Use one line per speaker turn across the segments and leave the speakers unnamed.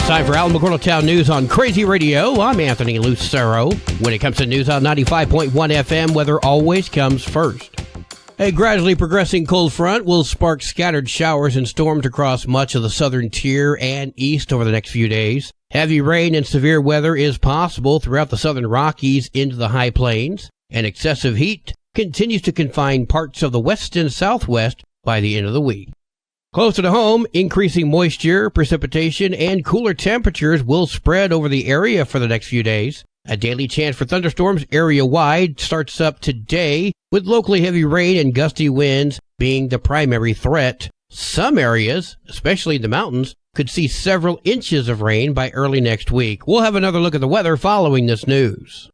It's time for Alamogordo Town News on Crazy Radio. I'm Anthony Lucero. When it comes to news on 95.1 FM, weather always comes first. A gradually progressing cold front will spark scattered showers and storms across much of the southern tier and east over the next few days. Heavy rain and severe weather is possible throughout the southern Rockies into the high plains, and excessive heat continues to confine parts of the west and southwest by the end of the week. Closer to home, increasing moisture, precipitation, and cooler temperatures will spread over the area for the next few days. A daily chance for thunderstorms area-wide starts up today, with locally heavy rain and gusty winds being the primary threat. Some areas, especially the mountains, could see several inches of rain by early next week. We'll have another look at the weather following this news.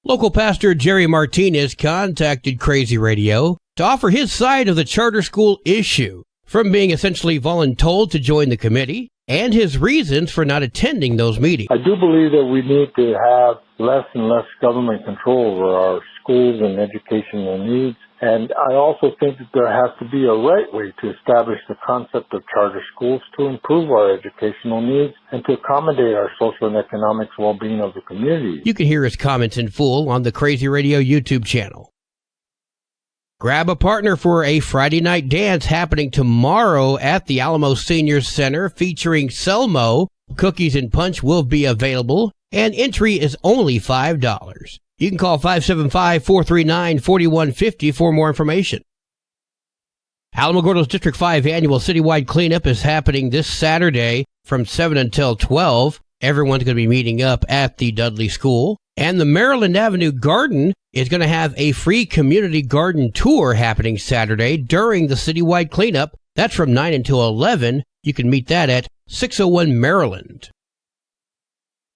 Local pastor Jerry Martinez contacted Crazy Radio to offer his side of the charter school issue, from being essentially voluntold to join the committee, and his reasons for not attending those meetings.
I do believe that we need to have less and less government control over our schools and educational needs. And I also think that there has to be a right way to establish the concept of charter schools to improve our educational needs and to accommodate our social and economic well-being of the community.
You can hear his comments in full on the Crazy Radio YouTube channel. Grab a partner for a Friday night dance happening tomorrow at the Alamo Senior Center featuring Selmo. Cookies and punch will be available, and entry is only $5. You can call 575-439-4150 for more information. Alamogordo's District 5 annual citywide cleanup is happening this Saturday from 7 until 12. Everyone's going to be meeting up at the Dudley School. And the Maryland Avenue Garden is going to have a free community garden tour happening Saturday during the citywide cleanup. That's from 9 until 11. You can meet that at 601 Maryland.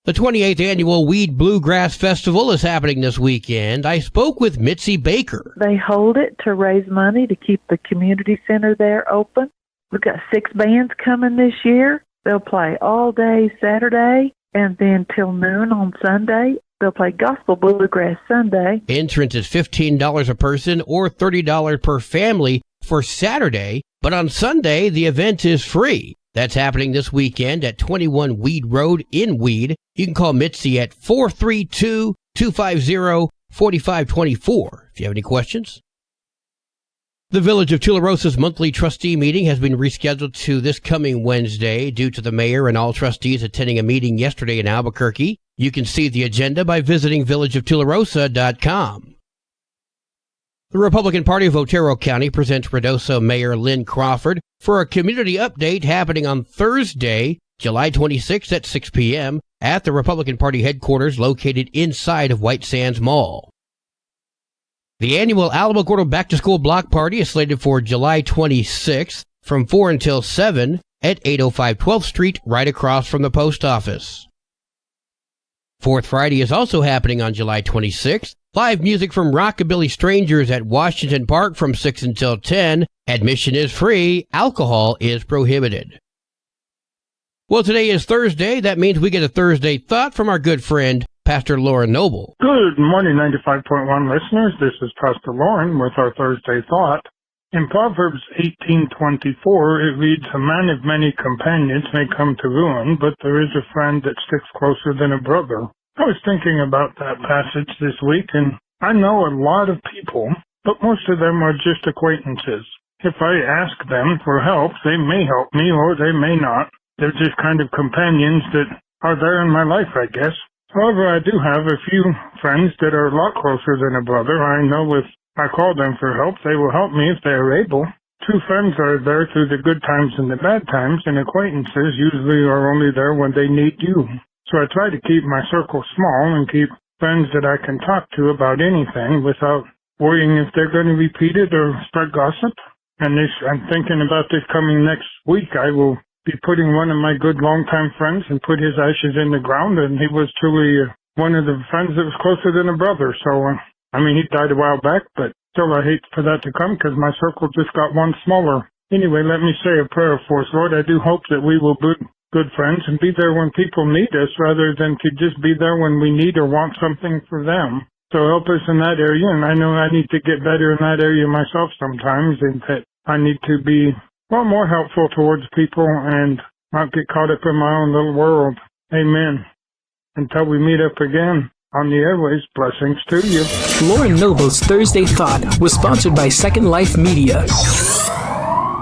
The 28th Annual Weed Bluegrass Festival is happening this weekend. I spoke with Mitzi Baker.
They hold it to raise money to keep the community center there open. We've got 6 bands coming this year. They'll play all day Saturday and then till noon on Sunday. They'll play Gospel Bluegrass Sunday.
Entrance is $15 a person or $30 per family for Saturday, but on Sunday the event is free. That's happening this weekend at 21 Weed Road in Weed. You can call Mitzi at 432-250-4524 if you have any questions. The Village of Tularosa's monthly trustee meeting has been rescheduled to this coming Wednesday due to the mayor and all trustees attending a meeting yesterday in Albuquerque. You can see the agenda by visiting villageoftularosa.com. The Republican Party of Otero County presents Ruidoso Mayor Lynn Crawford for a community update happening on Thursday, July 26th at 6 p.m. at the Republican Party headquarters located inside of White Sands Mall. The annual Alamogordo Back-to-School Block Party is slated for July 26th from 4 until 7 at 805 12th Street, right across from the post office. Fourth Friday is also happening on July 26th. Live music from Rockabilly Strangers at Washington Park from 6 until 10. Admission is free. Alcohol is prohibited. Well, today is Thursday. That means we get a Thursday thought from our good friend, Pastor Lauren Noble.
Good morning, 95.1 listeners. This is Pastor Lauren with our Thursday thought. In Proverbs 18:24, it reads, "A man of many companions may come to ruin, but there is a friend that sticks closer than a brother." I was thinking about that passage this week, and I know a lot of people, but most of them are just acquaintances. If I ask them for help, they may help me or they may not. They're just kind of companions that are there in my life, I guess. However, I do have a few friends that are a lot closer than a brother. I know if I call them for help, they will help me if they are able. True friends are there through the good times and the bad times, and acquaintances usually are only there when they need you. So I try to keep my circle small and keep friends that I can talk to about anything without worrying if they're going to repeat it or spread gossip. And I'm thinking about this coming next week. I will be putting one of my good longtime friends and put his ashes in the ground, and he was truly one of the friends that was closer than a brother. So, he died a while back, but still I hate for that to come because my circle just got one smaller. Anyway, let me say a prayer for us. Lord, I do hope that we will be good friends and be there when people need us rather than to just be there when we need or want something for them. So help us in that area, and I know I need to get better in that area myself sometimes, and that I need to be more helpful towards people and Not get caught up in my own little world. Amen. Until we meet up again on the airways, blessings to you.
Lauren Noble's Thursday Thought was sponsored by Second Life Media.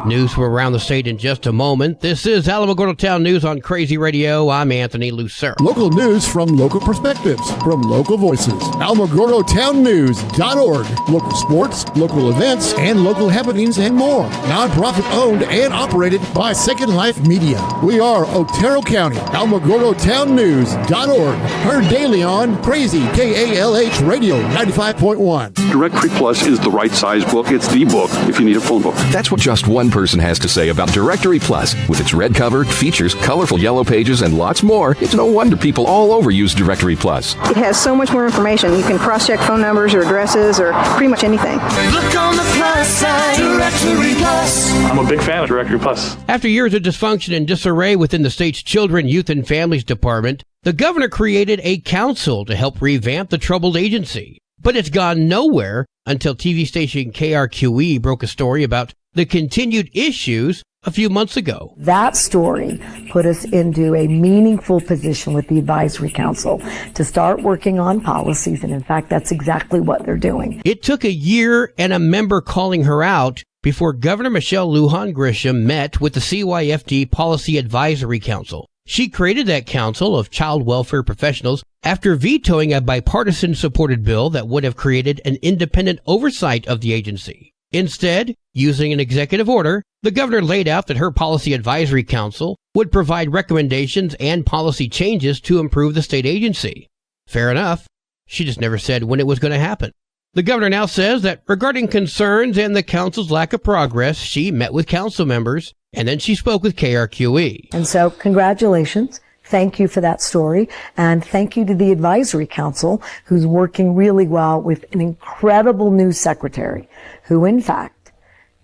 News from around the state in just a moment. This is Alamogordo Town News on Crazy Radio. I'm Anthony Lucero.
Local news from local perspectives, from local voices. AlamogordoTownNews.org. Local sports, local events, and local happenings and more. Nonprofit owned and operated by Second Life Media. We are Otero County. AlamogordoTownNews.org. Heard daily on Crazy KALH Radio 95.1.
Directory Plus is the right size book. It's the book if you need a phone book.
That's what just one person has to say about Directory Plus. With its red cover, features, colorful yellow pages, and lots more, it's no wonder people all over use Directory Plus.
It has so much more information. You can cross-check phone numbers or addresses or pretty much anything.
Look on the plus side, Directory Plus.
I'm a big fan of Directory Plus.
After years of dysfunction and disarray within the state's Children, Youth, and Families Department, the governor created a council to help revamp the troubled agency. But it's gone nowhere until TV station KRQE broke a story about the continued issues a few months ago.
That story put us into a meaningful position with the advisory council to start working on policies, and in fact, that's exactly what they're doing.
It took a year and a member calling her out before Governor Michelle Lujan Grisham met with the CYFD Policy Advisory Council. She created that council of child welfare professionals after vetoing a bipartisan supported bill that would have created an independent oversight of the agency. Instead, using an executive order, the governor laid out that her Policy Advisory Council would provide recommendations and policy changes to improve the state agency. Fair enough. She just never said when it was going to happen. The governor now says that regarding concerns and the council's lack of progress, she met with council members and then she spoke with KRQE.
And so, congratulations. Thank you for that story. And thank you to the advisory council, who's working really well with an incredible new secretary, who in fact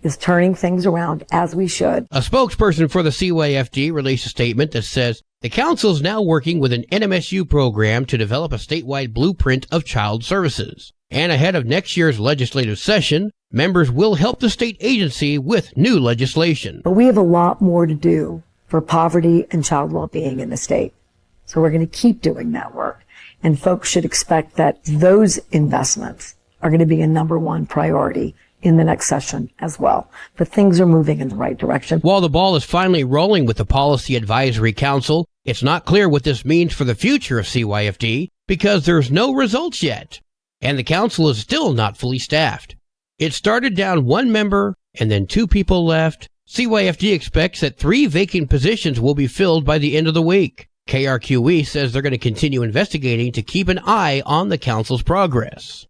is turning things around as we should.
A spokesperson for the CYFD released a statement that says the council is now working with an NMSU program to develop a statewide blueprint of child services. And ahead of next year's legislative session, members will help the state agency with new legislation.
But we have a lot more to do for poverty and child well-being in the state. So we're going to keep doing that work. And folks should expect that those investments are going to be a number one priority in the next session as well. But things are moving in the right direction.
While the ball is finally rolling with the Policy Advisory Council, it's not clear what this means for the future of CYFD because there's no results yet. And the council is still not fully staffed. It started down one member and then two people left. CYFD expects that 3 vacant positions will be filled by the end of the week. KRQE says they're going to continue investigating to keep an eye on the council's progress.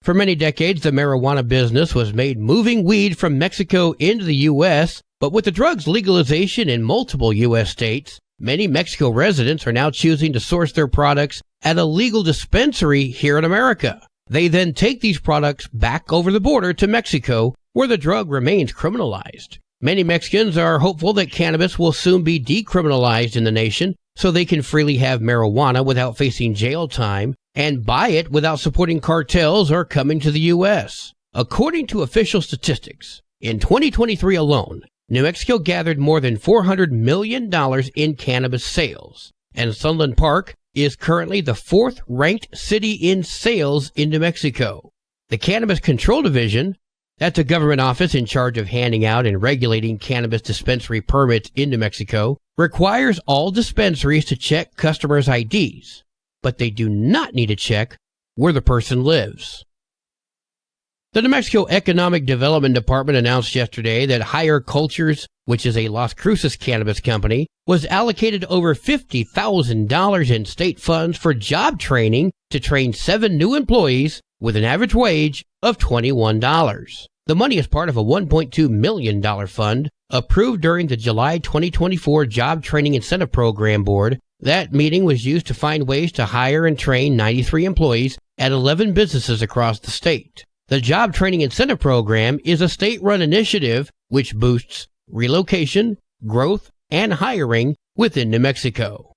For many decades, the marijuana business was made moving weed from Mexico into the U.S., but with the drug's legalization in multiple U.S. states, many Mexico residents are now choosing to source their products at a legal dispensary here in America. They then take these products back over the border to Mexico, where the drug remains criminalized. Many Mexicans are hopeful that cannabis will soon be decriminalized in the nation so they can freely have marijuana without facing jail time and buy it without supporting cartels or coming to the U.S. According to official statistics, in 2023 alone, New Mexico gathered more than $400 million in cannabis sales, and Sunland Park is currently the 4th ranked city in sales in New Mexico. The Cannabis Control Division, that's a government office in charge of handing out and regulating cannabis dispensary permits in New Mexico, requires all dispensaries to check customers' IDs, but they do not need to check where the person lives. The New Mexico Economic Development Department announced yesterday that Higher Cultures, which is a Las Cruces cannabis company, was allocated over $50,000 in state funds for job training to train 7 new employees with an average wage of $21. The money is part of a $1.2 million fund approved during the July 2024 Job Training Incentive Program Board. That meeting was used to find ways to hire and train 93 employees at 11 businesses across the state. The Job Training Incentive Program is a state-run initiative which boosts relocation, growth, and hiring within New Mexico.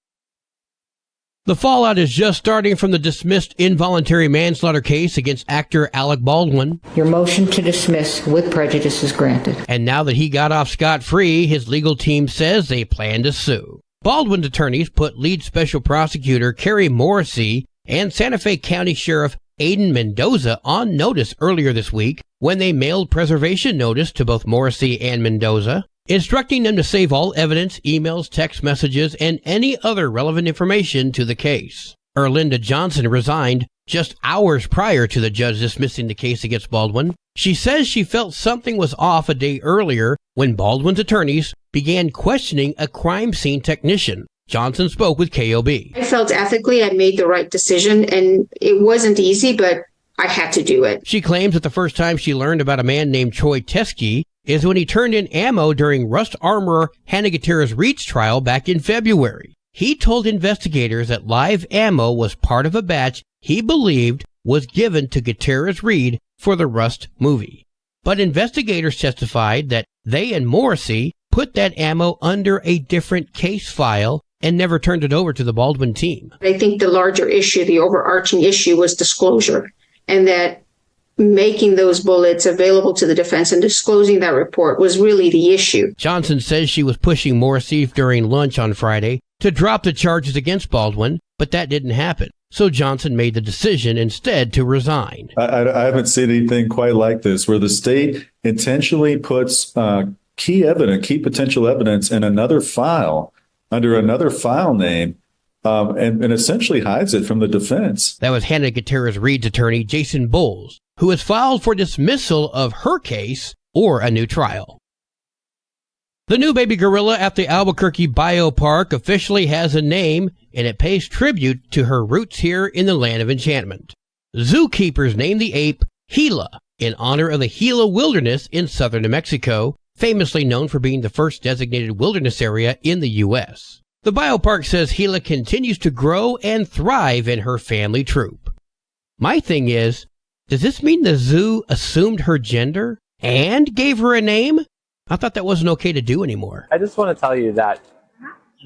The fallout is just starting from the dismissed involuntary manslaughter case against actor Alec Baldwin.
Your motion to dismiss with prejudice is granted.
And now that he got off scot-free, his legal team says they plan to sue. Baldwin's attorneys put lead special prosecutor Kerry Morrissey and Santa Fe County Sheriff Aiden Mendoza on notice earlier this week when they mailed preservation notice to both Morrissey and Mendoza, instructing them to save all evidence, emails, text messages, and any other relevant information to the case. Erlinda Johnson resigned just hours prior to the judge dismissing the case against Baldwin. She says she felt something was off a day earlier when Baldwin's attorneys began questioning a crime scene technician. Johnson spoke with KOB.
I felt ethically I made the right decision, and it wasn't easy, but I had to do it.
She claims that the first time she learned about a man named Troy Teske is when he turned in ammo during Rust Armorer Hannah Gutierrez Reed's trial back in February. He told investigators that live ammo was part of a batch he believed was given to Gutierrez Reed for the Rust movie. But investigators testified that they and Morrissey put that ammo under a different case file and never turned it over to the Baldwin team.
I think the larger issue, the overarching issue, was disclosure, and that making those bullets available to the defense and disclosing that report was really the issue.
Johnson says she was pushing Morrissey during lunch on Friday to drop the charges against Baldwin, but that didn't happen. So Johnson made the decision instead to resign.
I haven't seen anything quite like this, where the state intentionally puts key potential evidence in another file under another file name, and essentially hides it from the defense.
That was Hannah Gutierrez Reed's attorney, Jason Bowles, who has filed for dismissal of her case or a new trial. The new baby gorilla at the Albuquerque Biopark officially has a name, and it pays tribute to her roots here in the land of enchantment. Zookeepers named the ape Gila in honor of the Gila Wilderness in southern New Mexico, famously known for being the first designated wilderness area in the U.S. The biopark says Gila continues to grow and thrive in her family troop. My thing is, does this mean the zoo assumed her gender and gave her a name? I thought that wasn't okay to do anymore.
I just want to tell you that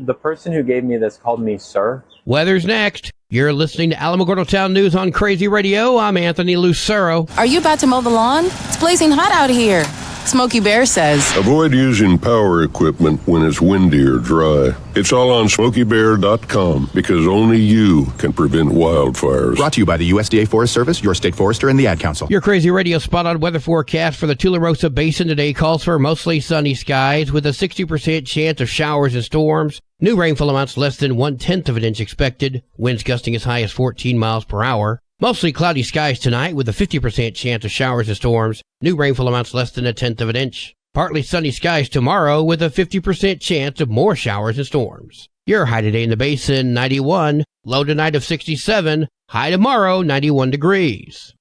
the person who gave me this called me sir.
Weather's next. You're listening to Alamogordo Town News on Crazy Radio. I'm Anthony Lucero.
Are you about to mow the lawn? It's blazing hot out here. Smokey Bear says,
avoid using power equipment when it's windy or dry. It's all on SmokeyBear.com because only you can prevent wildfires.
Brought to you by the USDA Forest Service, your state forester, and the Ad Council.
Your Crazy Radio spot-on weather forecast for the Tularosa Basin today calls for mostly sunny skies with a 60% chance of showers and storms. New rainfall amounts less than 1/10 of an inch expected. Winds gusting as high as 14 miles per hour. Mostly cloudy skies tonight with a 50% chance of showers and storms. New rainfall amounts less than 1/10 of an inch. Partly sunny skies tomorrow with a 50% chance of more showers and storms. Your high today in the basin, 91. Low tonight of 67. High tomorrow, 91 degrees.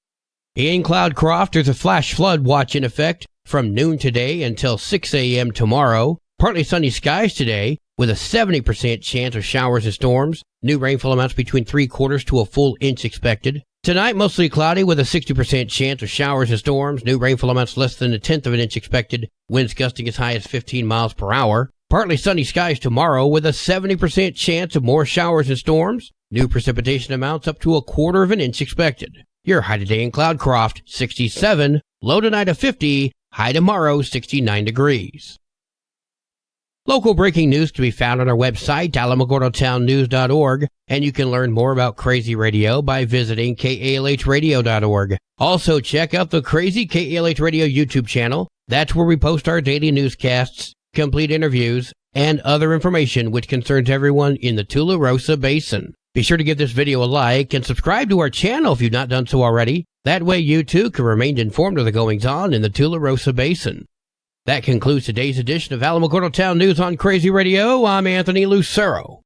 In Cloudcroft, there's a flash flood watch in effect from noon today until 6 a.m. tomorrow. Partly sunny skies today with a 70% chance of showers and storms. New rainfall amounts between 3/4 to a full inch expected. Tonight, mostly cloudy with a 60% chance of showers and storms. New rainfall amounts less than 1/10 of an inch expected. Winds gusting as high as 15 miles per hour. Partly sunny skies tomorrow with a 70% chance of more showers and storms. New precipitation amounts up to 1/4 of an inch expected. Your high today in Cloudcroft, 67. Low tonight of 50. High tomorrow, 69 degrees. Local breaking news can be found on our website, alamogordotownnews.org, and you can learn more about Crazy Radio by visiting kalhradio.org. Also, check out the Crazy KALH Radio YouTube channel. That's where we post our daily newscasts, complete interviews, and other information which concerns everyone in the Tularosa Basin. Be sure to give this video a like and subscribe to our channel if you've not done so already. That way you too can remain informed of the goings-on in the Tularosa Basin. That concludes today's edition of Alamogordo Town News on Crazy Radio. I'm Anthony Lucero.